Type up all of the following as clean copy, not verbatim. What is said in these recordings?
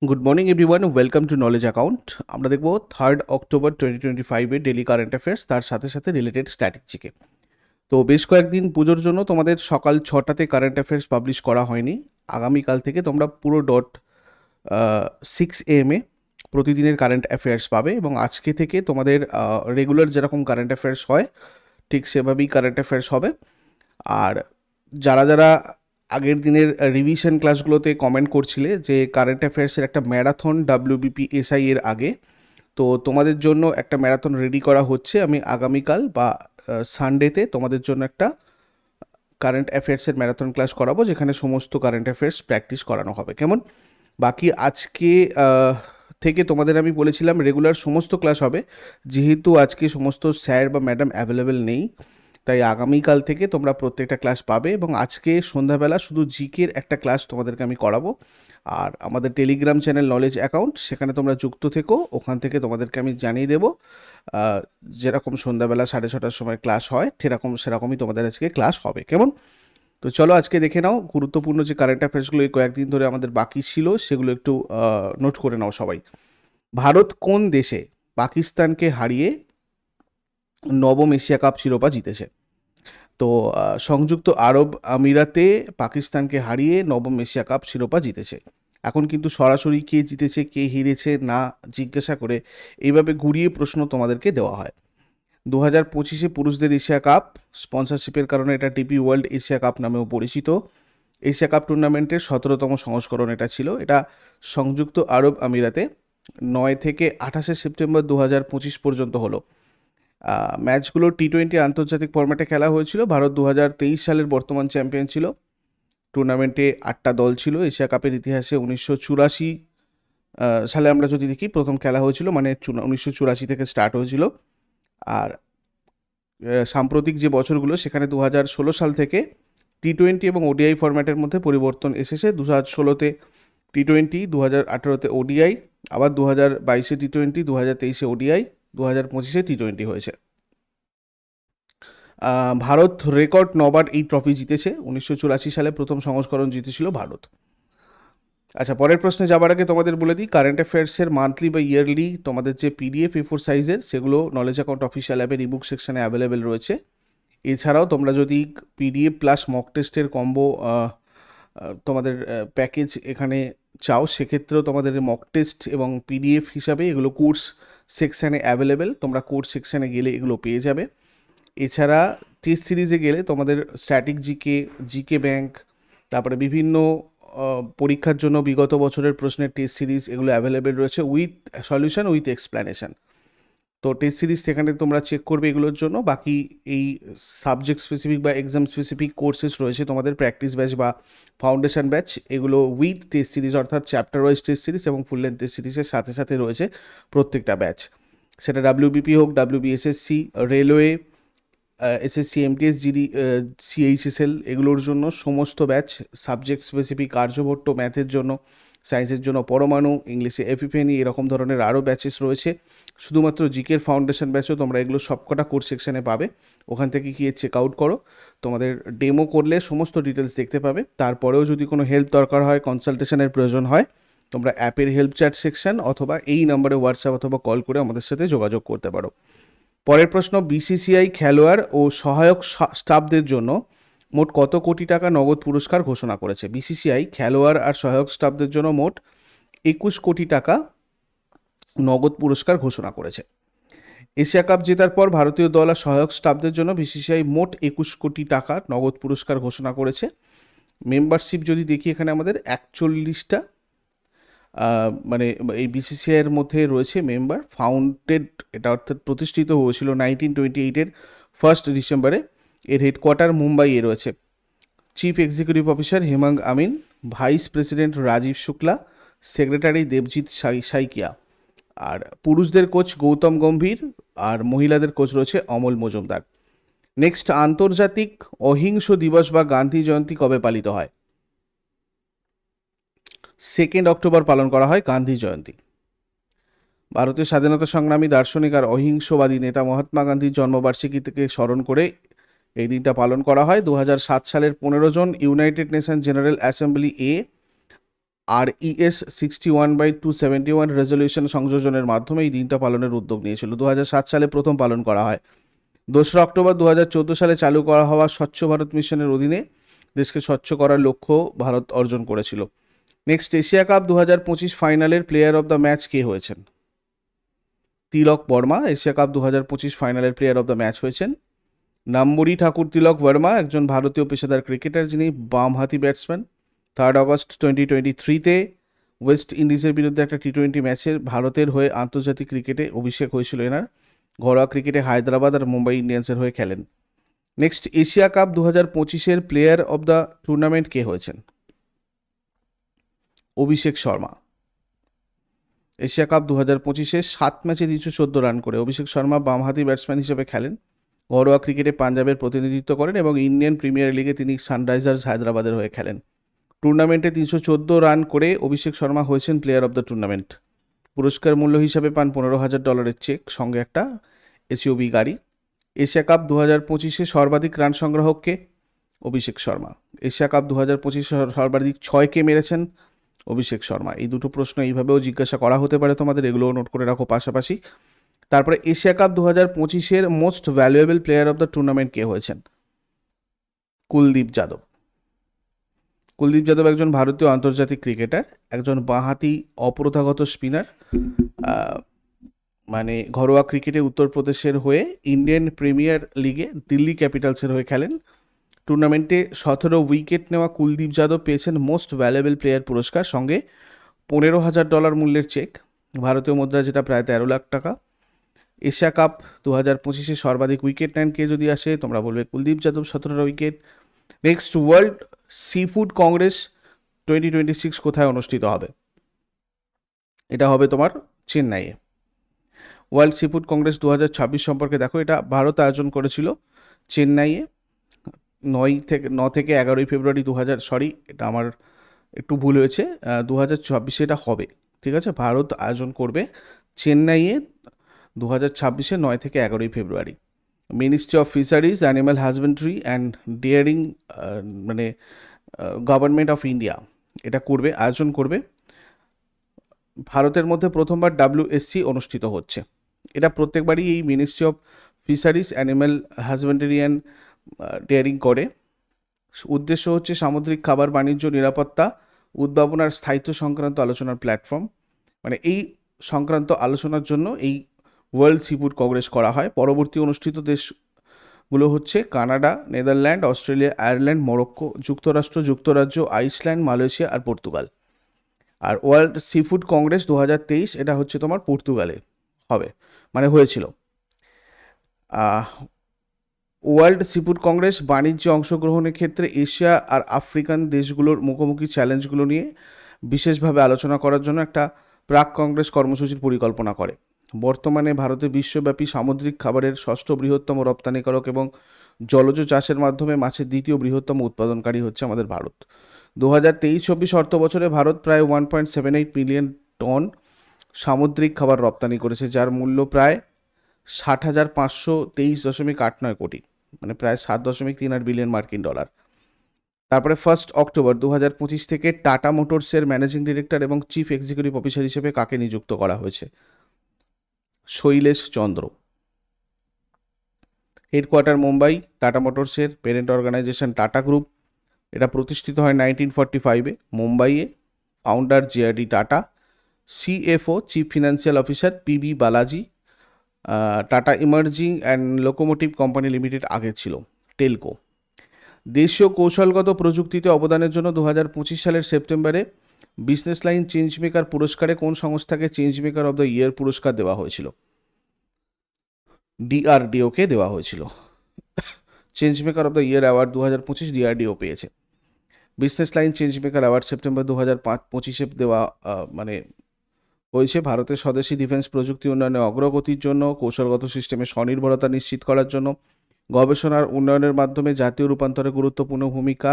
Good morning everyone, welcome to knowledge account. আমরা দেখব 3 October 2025-এর daily current affairs, তার সাথে সাথে রিলেটেড স্ট্র্যাটেজিকে। তো বেশ কয়েকদিন পুজোর জন্য তোমাদের সকাল 6টাতে কারেন্ট অ্যাফেয়ার্স পাবলিশ করা হয়নি। আগামীকাল থেকে তোমরা পুরো 6 AM প্রতিদিনের কারেন্ট অ্যাফেয়ার্স পাবে, এবং আজকে থেকে তোমাদের রেগুলার যেরকম কারেন্ট অ্যাফেয়ার্স হয় ঠিক সেভাবেই কারেন্ট অ্যাফেয়ার্স হবে। আর যারা যারা আগের দিনের রিভিশন ক্লাসগুলোতে কমেন্ট করছিলে যে কারেন্ট অ্যাফেয়ার্সের একটা ম্যারাথন WBPSI এর আগে, তো তোমাদের জন্য একটা ম্যারাথন রেডি করা হচ্ছে। আমি আগামীকাল বা সানডেতে তোমাদের জন্য একটা কারেন্ট অ্যাফেয়ার্সের ম্যারাথন ক্লাস করাবো, যেখানে সমস্ত কারেন্ট অ্যাফেয়ার্স প্র্যাকটিস করানো হবে। কেমন? বাকি আজকে থেকে তোমাদের আমি বলেছিলাম রেগুলার সমস্ত ক্লাস হবে। যেহেতু আজকে সমস্ত স্যার বা ম্যাডাম অ্যাভেলেবেল নেই, তাই আগামীকাল থেকে তোমরা প্রত্যেকটা ক্লাস পাবে, এবং আজকে সন্ধ্যাবেলা শুধু জিকের একটা ক্লাস তোমাদেরকে আমি করাবো। আর আমাদের টেলিগ্রাম চ্যানেল নলেজ অ্যাকাউন্ট, সেখানে তোমরা যুক্ত থেকো, ওখান থেকে তোমাদেরকে আমি জানিয়ে দেবো যেরকম সন্ধ্যাবেলা 6:30টার সময় ক্লাস হয় সেরকমই তোমাদের আজকে ক্লাস হবে। কেমন? তো চলো আজকে দেখে নাও গুরুত্বপূর্ণ যে কারেন্ট অ্যাফেয়ার্সগুলো এই কয়েকদিন ধরে আমাদের বাকি ছিল, সেগুলো একটু নোট করে নাও সবাই। ভারত কোন দেশে পাকিস্তানকে হারিয়ে নবম এশিয়া কাপ শিরোপা জিতেছে? তো সংযুক্ত আরব আমিরাতে পাকিস্তানকে হারিয়ে নবম এশিয়া কাপ শিরোপা জিতেছে। এখন কিন্তু সরাসরি কে জিতেছে কে হেরেছে না জিজ্ঞাসা করে এইভাবে ঘুরিয়ে প্রশ্ন তোমাদেরকে দেওয়া হয়। 2025-এ পুরুষদের এশিয়া কাপ স্পন্সরশিপের কারণে এটা ডিপি ওয়ার্ল্ড এশিয়া কাপ নামেও পরিচিত। এশিয়া কাপ টুর্নামেন্টের 17তম সংস্করণ এটা ছিল। এটা সংযুক্ত আরব আমিরাতে 9 থেকে 28শে সেপ্টেম্বর 2025 পর্যন্ত হলো। ম্যাচগুলো T20 আন্তর্জাতিক ফরম্যাটে খেলা হয়েছিল। ভারত 2023 সালের বর্তমান চ্যাম্পিয়ন ছিল। টুর্নামেন্টে 8টা দল ছিল। এশিয়া কাপের ইতিহাসে 1984 সালে আমরা যদি দেখি প্রথম খেলা হয়েছিল, মানে 1984 থেকে স্টার্ট হয়েছিল। আর সাম্প্রতিক যে বছরগুলো, সেখানে 2016 সাল থেকে T20 এবং ODI ফরম্যাটের মধ্যে পরিবর্তন এসেছে। 2016-তে T20, 2018-তে ODI, আবার 2022-এ T20, 2023-এ ODI, 2025-এ T20 হয়েছে। ভারত রেকর্ড 9বার এই ট্রফি জিতেছে। 1984 সালে প্রথম সংস্করণ জিতেছিল ভারত। আচ্ছা, পরের প্রশ্নে যাবার আগে তোমাদের বলে দিই, কারেন্ট অ্যাফেয়ার্সের মান্থলি বা ইয়ারলি তোমাদের যে PDF A4 সাইজের, সেগুলো নলেজ অ্যাকাউন্ট অফিসিয়াল অ্যাপের ইবুক সেকশনে অ্যাভেলেবেল রয়েছে। এছাড়াও তোমরা যদি PDF প্লাস মক টেস্টের কম্বো তোমাদের প্যাকেজ এখানে চাও, সেক্ষেত্রেও তোমাদের মক টেস্ট এবং PDF হিসাবে এগুলো কোর্স সেকশানে অ্যাভেলেবেল। তোমরা কোর্স সেকশানে গেলে এগুলো পেয়ে যাবে। এছাড়া টেস্ট সিরিজে গেলে তোমাদের স্ট্যাটিক জিকে ব্যাংক, তারপরে বিভিন্ন পরীক্ষার জন্য বিগত বছরের প্রশ্নের টেস্ট সিরিজ, এগুলো অ্যাভেলেবেল রয়েছে উইথ সলিউশন উইথ এক্সপ্ল্যানেশন। তো টেস্ট সিরিজ সেখানে তোমরা চেক করবে এগুলোর জন্য। বাকি এই সাবজেক্ট স্পেসিফিক বা এক্সাম স্পেসিফিক কোর্সেস রয়েছে তোমাদের প্র্যাকটিস ব্যাচ বা ফাউন্ডেশন ব্যাচ, এগুলো উইথ টেস্ট সিরিজ, অর্থাৎ চ্যাপ্টার ওয়াইজ টেস্ট সিরিজ এবং ফুল লেন্থ টেস্ট সিরিজের সাথে সাথে রয়েছে প্রত্যেকটা ব্যাচ। সেটা WBP হোক, WBSSC, railway, SSC, MTS, GD, CHSL, এগুলোর জন্য সমস্ত ব্যাচ, সাবজেক্ট স্পেসিফিক আর্যভট্ট ম্যাথের জন্য, সায়েন্সের জন্য পরমাণু, ইংলিশে এপিফেনি, এরকম ধরনের আরও ব্যাচেস রয়েছে। শুধুমাত্র জিকের ফাউন্ডেশন ব্যাচও তোমরা এগুলো সবকটা কোর্স সেকশনে পাবে। ওখান থেকে গিয়ে চেক আউট করো, তোমাদের ডেমো করলে সমস্ত ডিটেলস দেখতে পাবে। তারপরেও যদি কোনো হেল্প দরকার হয়, কনসালটেশনের প্রয়োজন হয়, তোমরা অ্যাপের হেল্প চ্যাট সেকশন অথবা এই নাম্বারে হোয়াটসঅ্যাপ অথবা কল করে আমাদের সাথে যোগাযোগ করতে পারো। পরের প্রশ্ন, BCCI খেলোয়াড় ও সহায়ক স্টাফদের জন্য মোট কত কোটি টাকা নগদ পুরস্কার ঘোষণা করেছে? BCCI খেলোয়াড় আর সহায়ক স্টাফদের জন্য মোট 21 কোটি টাকা নগদ পুরস্কার ঘোষণা করেছে। এশিয়া কাপ জেতার পর ভারতীয় দল আর সহায়ক স্টাফদের জন্য BCCI মোট 21 কোটি টাকা নগদ পুরস্কার ঘোষণা করেছে। মেম্বারশিপ যদি দেখি, এখানে আমাদের 41টা মানে এই BCCIয়ের মধ্যে রয়েছে মেম্বার। ফাউন্ডেড, এটা অর্থাৎ প্রতিষ্ঠিত হয়েছিল 1928-এর 1 ডিসেম্বরে। এর হেডকোয়ার্টার মুম্বাইয়ে রয়েছে। Chief executive officer Hemang Amin, vice president Rajeev Shukla, secretary Devajit Saikia. আর পুরুষদের কোচ গৌতম গম্ভীর, আর মহিলাদের কোচ রয়েছে অমল মজুমদার। নেক্সট, আন্তর্জাতিক অহিংস দিবস বা গান্ধী জয়ন্তী কবে পালিত হয়? 2 অক্টোবর পালন করা হয় গান্ধী জয়ন্তী। ভারতীয় স্বাধীনতা সংগ্রামী দার্শনিক আর অহিংসবাদী নেতা মহাত্মা গান্ধীর জন্মবার্ষিকী থেকে স্মরণ করে এই দিনটা পালন করা হয়। 2007 সালের 15 জন United Nation General Assembly RES 61/271 resolution সংযোজনের মাধ্যমে এই দিনটা পালনের উদ্যোগ নিয়েছিল। 2007 সালে প্রথম পালন করা হয়। 2রা অক্টোবর 2014 সালে চালু করা হওয়া স্বচ্ছ ভারত মিশনের অধীনে দেশকে স্বচ্ছ করার লক্ষ্য ভারত অর্জন করেছিল। নেক্সট, এশিয়া কাপ 2025 ফাইনালের প্লেয়ার অফ দ্য ম্যাচ কে হয়েছেন? তিলক বর্মা এশিয়া কাপ 2025 ফাইনালের প্লেয়ার অফ দ্য ম্যাচ হয়েছেন। নাম্বরী ঠাকুর তিলক বর্মা একজন ভারতীয় পেশাদার ক্রিকেটার, যিনি বামহাতি ব্যাটসম্যান। 3 আগস্ট 2023-তে ওয়েস্ট ইন্ডিজের বিরুদ্ধে একটা টি-20 ম্যাচে ভারতের হয়ে আন্তর্জাতিক ক্রিকেটে অভিষেক হয়েছিল এনার। ঘরোয়া ক্রিকেটে হায়দ্রাবাদ আর মুম্বাই ইন্ডিয়ান্সের হয়ে খেলেন। নেক্সট, এশিয়া কাপ 2025-এর প্লেয়ার অফ দ্য টুর্নামেন্ট কে হয়েছেন? অভিষেক শর্মা। এশিয়া কাপ 2025-এ 7 ম্যাচে 314 রান করে অভিষেক শর্মা বামহাতি ব্যাটসম্যান হিসেবে খেলেন। ঘরোয়া ক্রিকেটে পাঞ্জাবের প্রতিনিধিত্ব করেন এবং ইন্ডিয়ান প্রিমিয়ার লিগে তিনি সানরাইজার্স হায়দ্রাবাদের হয়ে খেলেন। টুর্নামেন্টে 314 রান করে অভিষেক শর্মা হয়েছেন প্লেয়ার অফ দ্য টুর্নামেন্ট। পুরস্কার মূল্য হিসাবে পান $15,000 চেক, সঙ্গে একটা এসইউভি গাড়ি। এশিয়া কাপ 2025-এ সর্বাধিক রান সংগ্রাহককে? অভিষেক শর্মা। এশিয়া কাপ 2025 সর্বাধিক 6কে মেরেছেন? অভিষেক শর্মা। এই দুটো প্রশ্ন এইভাবেও জিজ্ঞাসা করা হতে পারে তোমাদের, এগুলোও নোট করে রাখো পাশাপাশি। তারপরে এশিয়া কাপ 2025-এর most valuable player of the tournament কে হয়েছেন? কুলদীপ যাদব। কুলদীপ যাদব একজন ভারতীয় আন্তর্জাতিক ক্রিকেটার, একজন বাঁহাতি অপ্রথাগত স্পিনার। মানে ঘরোয়া ক্রিকেটে উত্তরপ্রদেশের হয়ে ইন্ডিয়ান প্রিমিয়ার লিগে দিল্লি ক্যাপিটালসের হয়ে খেলেন। টুর্নামেন্টে 17 উইকেট নেওয়া কুলদীপ যাদব পেয়েছেন মোস্ট ভ্যালুয়েবল প্লেয়ার পুরস্কার, সঙ্গে $15,000 মূল্যের চেক, ভারতীয় মুদ্রা যেটা প্রায় 13 লাখ টাকা। এশিয়া কাপ 2025-এ সর্বাধিক উইকেট নেন কে যদি আসে, তোমরা বলবে Kuldeep Yadav, 17 wicket. Next, world sea food Congress 2026 কোথায় অনুষ্ঠিত হবে? এটা হবে তোমার চেন্নাইয়ে। ওয়ার্ল্ড সি ফুড কংগ্রেস 2026 সম্পর্কে দেখো, এটা ভারত আয়োজন করেছিল চেন্নাইয়ে 9 থেকে 11 ফেব্রুয়ারি 2000, সরি এটা আমার একটু ভুল হয়েছে, 2026-এ এটা হবে, ঠিক আছে? ভারত আয়োজন করবে চেন্নাইয়ে 2026-এ 9 থেকে 11 February. Ministry of fisheries, animal husbandry and dairying, মানে গভর্নমেন্ট অফ ইন্ডিয়া এটা করবে, আয়োজন করবে। ভারতের মধ্যে প্রথমবার WSC অনুষ্ঠিত হচ্ছে। এটা প্রত্যেকবারই এই ministry of fisheries, animal husbandry and daring করে। উদ্দেশ্য হচ্ছে সামুদ্রিক খাবার বাণিজ্য, নিরাপত্তা, উদ্ভাবন আর স্থায়িত্ব সংক্রান্ত আলোচনার প্ল্যাটফর্ম। মানে এই সংক্রান্ত আলোচনার জন্য এই ওয়ার্ল্ড সি ফুড কংগ্রেস করা হয়। পরবর্তী অনুষ্ঠিত দেশগুলো হচ্ছে Canada, Netherland, Australia, Ireland, Morocco, যুক্তরাষ্ট্র, যুক্তরাজ্য, আইসল্যান্ড, মালয়েশিয়া আর পর্তুগাল। আর ওয়ার্ল্ড সি ফুড কংগ্রেস 2023 এটা হচ্ছে তোমার পর্তুগালে হবে, মানে হয়েছিল। ওয়ার্ল্ড সি ফুড কংগ্রেস বাণিজ্যে অংশগ্রহণের ক্ষেত্রে এশিয়া আর আফ্রিকান দেশগুলোর মুখোমুখি চ্যালেঞ্জগুলো নিয়ে বিশেষভাবে আলোচনা করার জন্য একটা প্রাক কংগ্রেস কর্মসূচির পরিকল্পনা করে। বর্তমানে ভারতে বিশ্বব্যাপী সামুদ্রিক খাবারের 6ষ্ঠ বৃহত্তম রপ্তানিকারক এবং জলজ চাষের মাধ্যমে মাছের 2য় বৃহত্তম উৎপাদনকারী হচ্ছে আমাদের ভারত। 2023-24 অর্থ বছরে ভারত প্রায় 1.78 মিলিয়ন টন সামুদ্রিক খাবার রপ্তানি করেছে, যার মূল্য প্রায় 60,523.89 কোটি, মানে প্রায় 7.38 বিলিয়ন মার্কিন ডলার। তারপরে 1 অক্টোবর 2025 থেকে টাটা মোটরসের ম্যানেজিং ডিরেক্টর এবং চিফ এক্সিকিউটিভ অফিসার হিসেবে কাকে নিযুক্ত করা হয়েছে? শৈলেশ চন্দ্র। হেডকোয়ার্টার মুম্বাই, টাটা মোটরসের পেরেন্ট অর্গানাইজেশন টাটা গ্রুপ। এটা প্রতিষ্ঠিত হয় 1945-এ মুম্বাইয়ে। Founder JRD Tata. CFO chief financial officer PB Balaji. Tata emerging and locomotive company limited আগে ছিল টেলকো। দেশীয় কৌশলগত প্রযুক্তিতে অবদানের জন্য 2025 সালের সেপ্টেম্বরে বিজনেস লাইন চেঞ্জ মেকার পুরস্কারে কোন সংস্থাকে change maker of the year পুরস্কার দেওয়া হয়েছিল? DRDO-কে দেওয়া হয়েছিল। Change maker of the year award 2025 DRDO পেয়েছে। Business line change maker award September 2025-এ দেওয়া মানে হয়েছে ভারতের স্বদেশী ডিফেন্স প্রযুক্তি উন্নয়নে অগ্রগতির জন্য, কৌশলগত সিস্টেমে স্বনির্ভরতা নিশ্চিত করার জন্য, গবেষণার উন্নয়নের মাধ্যমে জাতীয় রূপান্তরে গুরুত্বপূর্ণ ভূমিকা,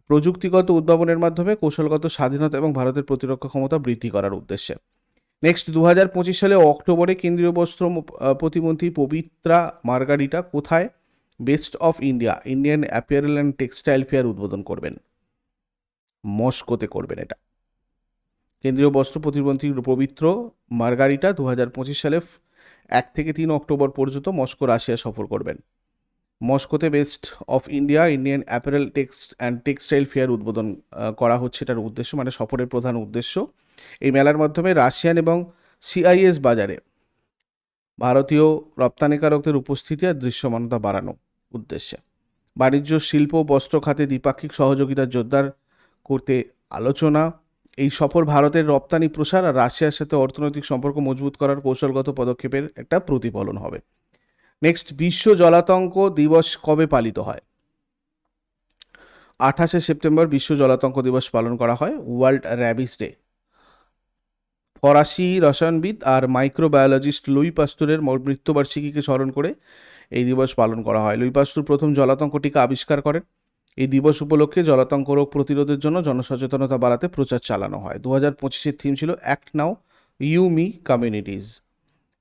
প্রযুক্তিগত উদ্ভাবনের মাধ্যমে কৌশলগত স্বাধীনতা এবং ভারতের প্রতিরক্ষা ক্ষমতা বৃদ্ধি করার উদ্দেশ্যে। নেক্সট, 2025 সালে অক্টোবরে কেন্দ্রীয় বস্ত্র প্রতিমন্ত্রী পবিত্রা মার্গারিটা কোথায় best of India Indian অ্যাপিয়ারেল and textile fair উদ্বোধন করবেন? মস্কোতে করবেন এটা। কেন্দ্রীয় বস্ত্র প্রতিমন্ত্রী পবিত্র মার্গারিটা 2025 সালে 1 থেকে 3 অক্টোবর পর্যন্ত মস্কো রাশিয়া সফর করবেন। মস্কোতে best of India Indian apparel textile fair উদ্বোধন করা হচ্ছে। এটার উদ্দেশ্য, মানে সফরের প্রধান উদ্দেশ্য, এই মেলার মাধ্যমে রাশিয়ান এবং সিআইএস বাজারে ভারতীয় রপ্তানিকারকদের উপস্থিতি আর দৃশ্যমানতা বাড়ানো উদ্দেশ্যে। বাণিজ্য, শিল্প, বস্ত্র খাতে দ্বিপাক্ষিক সহযোগিতা জোরদার করতে আলোচনা। এই সফর ভারতের রপ্তানি প্রসার আর রাশিয়ার সাথে অর্থনৈতিক সম্পর্ক মজবুত করার কৌশলগত পদক্ষেপের একটা প্রতিফলন হবে। নেক্সট, বিশ্ব জলাতঙ্ক দিবস কবে পালিত হয়? 28 সেপ্টেম্বর বিশ্ব জলাতঙ্ক দিবস পালন করা হয়, ওয়ার্ল্ড র্যাবিস ডে। ফরাসি রসায়নবিদ আর মাইক্রোবায়োলজিস্ট লুই পাস্তুরের মৃত্যুবার্ষিকীকে স্মরণ করে এই দিবস পালন করা হয়। লুই পাস্তুর প্রথম জলাতঙ্ক টিকা আবিষ্কার করেন। এই দিবস উপলক্ষে জলাতঙ্ক রোগ প্রতিরোধের জন্য জনসচেতনতা বাড়াতে প্রচার চালানো হয়। 2025-এর থিম ছিল act now, you me communities.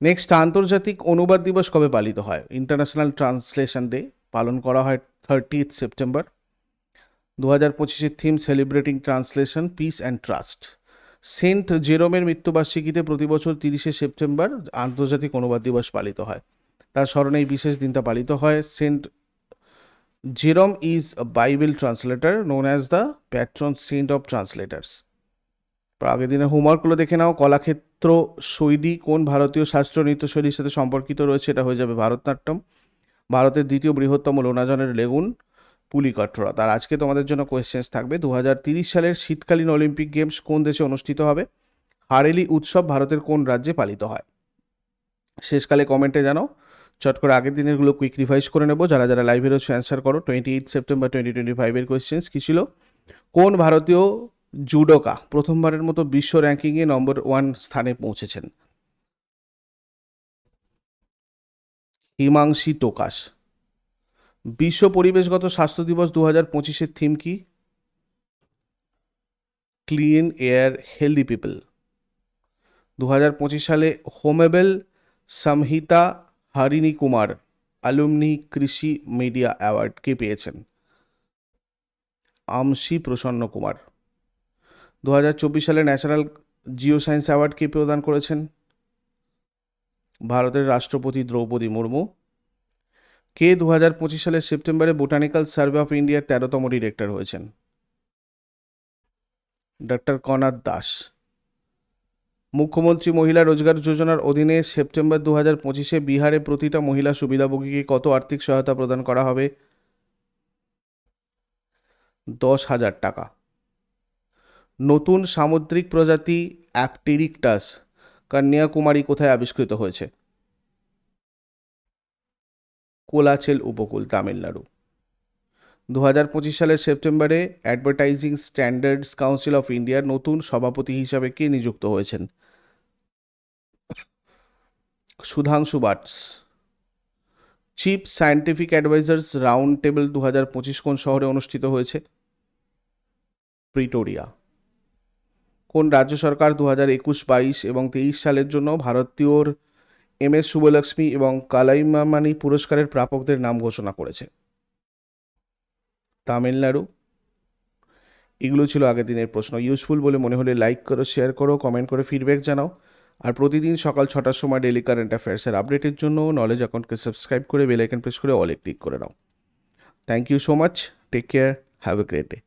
Next, আন্তর্জাতিক অনুবাদ দিবস কবে পালিত হয়? ইন্টারন্যাশনাল ট্রান্সলেশন ডে পালন করা হয় 30 সেপ্টেম্বর। 2025-এর theme celebrating translation, peace and trust. Saint জেরোমের মৃত্যুবার্ষিকীতে প্রতি বছর 30 সেপ্টেম্বর আন্তর্জাতিক অনুবাদ দিবস পালিত হয়। তার স্মরণে এই বিশেষ দিনটা পালিত হয়। Saint Jerome is a Bible translator known as the patron saint of translators. আগের দিনের হোমওয়ার্কগুলো দেখে নাও। কলাক্ষেত্র শৈলী কোন ভারতীয় শাস্ত্রীয় নৃত্যশৈলীর সাথে সম্পর্কিত রয়েছে? এটা হয়ে যাবে ভারতনাট্যম। ভারতের দ্বিতীয় বৃহত্তম লোনাজনের লেগুন পুলিকট্রা। তার আজকে তোমাদের জন্য কোয়েশ্চেন্স থাকবে। 2030 সালের শীতকালীন অলিম্পিক গেমস কোন দেশে অনুষ্ঠিত হবে? হারেলি উৎসব ভারতের কোন রাজ্যে পালিত হয়? শেষকালে কমেন্টে জানাও। চট করে আগের দিনেরগুলো কুইক রিভাইজ করে নেব। যারা যারা লাইভে রয়েছে অ্যান্সার করো। 28 সেপ্টেম্বর 2025-এর কোয়েশ্চেন্স কী ছিল? কোন ভারতীয় জুডোকা প্রথমবারের মতো বিশ্ব র্যাঙ্কিংয়ে নম্বর 1 স্থানে পৌঁছেছেন? হিমাংশী টোকাস। বিশ্ব পরিবেশগত স্বাস্থ্য দিবস 2025-এর থিম কি? Clean air, healthy people. 2025 সালে হোমেবেল সংহিতা হরিণী কুমার অ্যালুমনি কৃষি মিডিয়া অ্যাওয়ার্ড কে পেয়েছেন? আমশি প্রসন্ন কুমার। 2024 সালে ন্যাশনাল জিও সায়েন্স অ্যাওয়ার্ড কে প্রদান করেছেন? ভারতের রাষ্ট্রপতি দ্রৌপদী মুর্মু। কে 2025 সালের সেপ্টেম্বরে বোটানিক্যাল সার্ভে অফ ইন্ডিয়ার 13তম ডিরেক্টর হয়েছেন? ডক্টর কনাদ দাস। মুখ্যমন্ত্রী মহিলা রোজগার যোজনার অধীনে সেপ্টেম্বর 2025-এ বিহারে প্রতিটা মহিলা সুবিধাভোগীকে কত আর্থিক সহায়তা প্রদান করা হবে? 10,000 টাকা। নতুন সামুদ্রিক প্রজাতি অ্যাপটেরিকটাস কন্যাকুমারী কোথায় আবিষ্কৃত হয়েছে? কোলাচেল উপকূল, তামিলনাড়ু। 2025 সালের সেপ্টেম্বরে অ্যাডভার্টাইজিং স্ট্যান্ডার্ডস কাউন্সিল অফ ইন্ডিয়ার নতুন সভাপতি হিসাবে কে নিযুক্ত হয়েছেন? Sudhanshu Vats. Chief scientific advisers round table 2025 কোন শহরে অনুষ্ঠিত হয়েছে? প্রিটোরিয়া। কোন রাজ্য সরকার 2021-22 এবং 23 সালের জন্য ভারতীয় MS শুভলক্ষ্মী এবং কালাইমামানি পুরস্কারের প্রাপকদের নাম ঘোষণা করেছে? তামিলনাড়ু। এগুলো ছিল আগের দিনের প্রশ্ন। ইউজফুল বলে মনে হলে লাইক করো, শেয়ার করো, কমেন্ট করে ফিডব্যাক জানাও। আর প্রতিদিন সকাল 6টার সময় ডেলি কারেন্ট অ্যাফেয়ার্সের আপডেটের জন্য নলেজ অ্যাকাউন্টকে সাবস্ক্রাইব করে বেল আইকন প্রেস করে অলে ক্লিক করে নাও। Thank you so much. Take care. Have a great day.